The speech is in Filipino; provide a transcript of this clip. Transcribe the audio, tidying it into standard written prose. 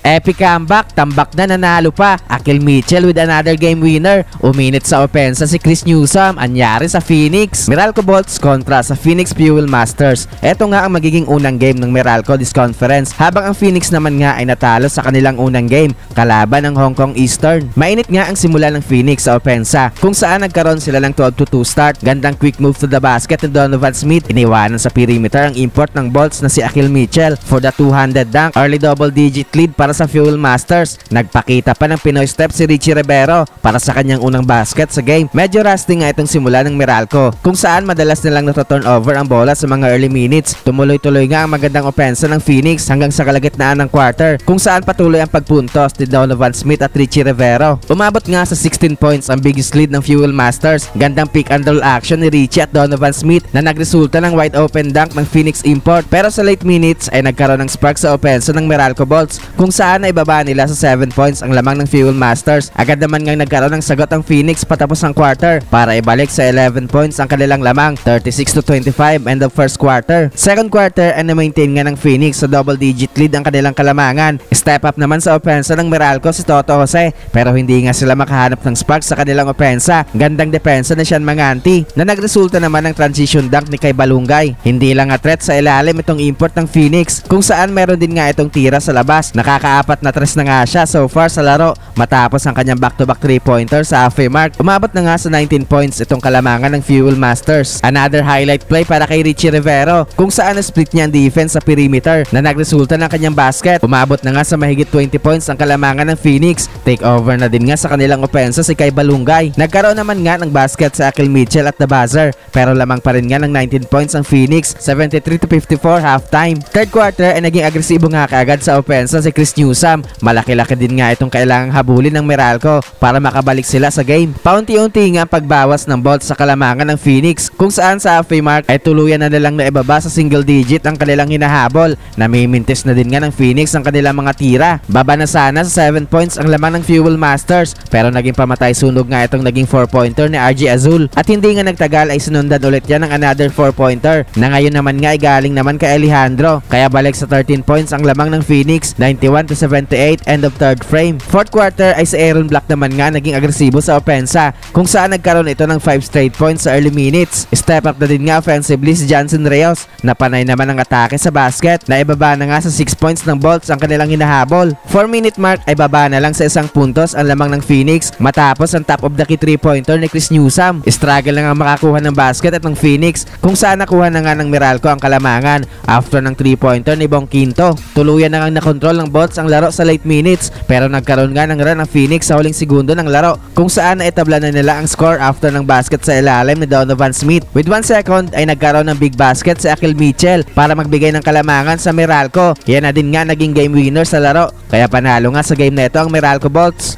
Epic comeback, tambak na, nanalo pa. Akil Mitchell with another game winner. Uminit sa opensa si Chris Newsome. Anyari sa Phoenix. Meralco Bolts kontra sa Phoenix Fuel Masters. Ito nga ang magiging unang game ng Meralco this conference, habang ang Phoenix naman nga ay natalo sa kanilang unang game kalaban ng Hong Kong Eastern. Mainit nga ang simula ng Phoenix sa opensa, kung saan nagkaroon sila ng 12-2 start. Gandang quick move to the basket ni Donovan Smith. Iniwanan sa perimeter ang import ng Bolts na si Akil Mitchell for the 200 dunk. Early double digit lead para sa Fuel Masters. Nagpakita pa ng Pinoy step si Richie Rivero para sa kanyang unang basket sa game. Medyo rusty nga itong simula ng Meralco, kung saan madalas nilang nata-turnover ang bola sa mga early minutes. Tumuloy-tuloy nga ang magandang opensa ng Phoenix hanggang sa kalagitnaan ng quarter, kung saan patuloy ang pagpuntos ni Donovan Smith at Richie Rivero. Umabot nga sa 16 points ang biggest lead ng Fuel Masters. Gandang pick and roll action ni Richie at Donovan Smith na nagresulta ng wide open dunk ng Phoenix import, pero sa late minutes ay nagkaroon ng spark sa opensa ng Meralco Bolts, kung saan ay baba nila sa 7 points ang lamang ng Fuel Masters. Agad naman ngang nagkaroon ng sagot ang Phoenix patapos ng quarter para ibalik sa 11 points ang kanilang lamang, 36-25 end of first quarter. Second quarter ay na-maintain nga ng Phoenix sa double digit lead ang kanilang kalamangan. Step up naman sa opensa ng Meralco si Toto Jose, pero hindi nga sila makahanap ng spark sa kanilang opensa. Gandang depensa na Sean Manganti na nagresulta naman ng transition dunk ni Kai Balungay. Hindi lang nga threat sa ilalim itong import ng Phoenix, kung saan meron din nga itong tira sa labas. Nakakaapat na tres na nga siya so far sa laro matapos ang kanyang back-to-back 3-pointer sa halfway mark. Umabot na nga sa 19 points itong kalamangan ng Fuel Masters. Another highlight play para kay Richie Rivero, kung saan na-split niya ang defense sa perimeter na nagresulta ng kanyang basket. Umabot na nga sa mahigit 20 points ang kalamangan ng Phoenix. Take over na din nga sa kanilang opensa si Kai Balungay. Nagkaroon naman nga ng basket sa Akil Mitchell at the buzzer, pero lamang pa rin nga ng 19 points ang Phoenix, 73-54 halftime. Third quarter ay naging agresibo nga kaagad sa opensa si Chris Newsome. Malaki-laki din nga itong kailangang habulin ng Meralco para makabalik sila sa game. Paunti-unti nga pagbawas ng Bolts sa kalamangan ng Phoenix, kung saan sa halfway mark ay tuluyan na nilang naibaba sa single digit ang kanilang hinahabol. Namimintis na din nga ng Phoenix ang kanilang mga tira. Baba na sana sa 7 points ang lamang ng Fuel Masters, pero naging pamatay sunog nga itong naging 4-pointer ni RJ Azul, at hindi nga nagtagal ay sinundan ulit yan ng another 4-pointer na ngayon naman nga ay galing naman kay Alejandro. Kaya balik sa 13 points ang lamang ng Phoenix, 91-78 end of third frame. Fourth quarter ay si Aaron Black naman nga naging agresibo sa opensa, kung saan nagkaroon ito ng 5 straight points sa early minutes. Step up na din nga offensively si Johnson Reyes na panay naman ang atake sa basket, na ibaba na nga sa 6 points ng Bolts ang kanilang hinahabol. 4-minute mark ay baba na lang sa 1 puntos ang lamang ng Phoenix matapos ang top of the key 3-pointer ni Chris Newsome. Struggle na nga makakuha ng basket at ng Phoenix, kung saan nakuha na nga ng Meralco ang kalamangan after ng 3-pointer ni Bong Quinto. Tuluyan na nga nakontrol ng Bolts ang laro sa late minutes, pero nagkaroon nga ng run ng Phoenix sa huling segundo ng laro, kung saan naitabla na nila ang score after ng basket sa ilalim ni Donovan Smith. With 1 second ay nagkaroon ng big basket si Akil Mitchell para magbigay ng kalamangan sa Meralco. Yan na din nga naging game winner sa laro, kaya panalo nga sa game na ito ang Meralco Bolts.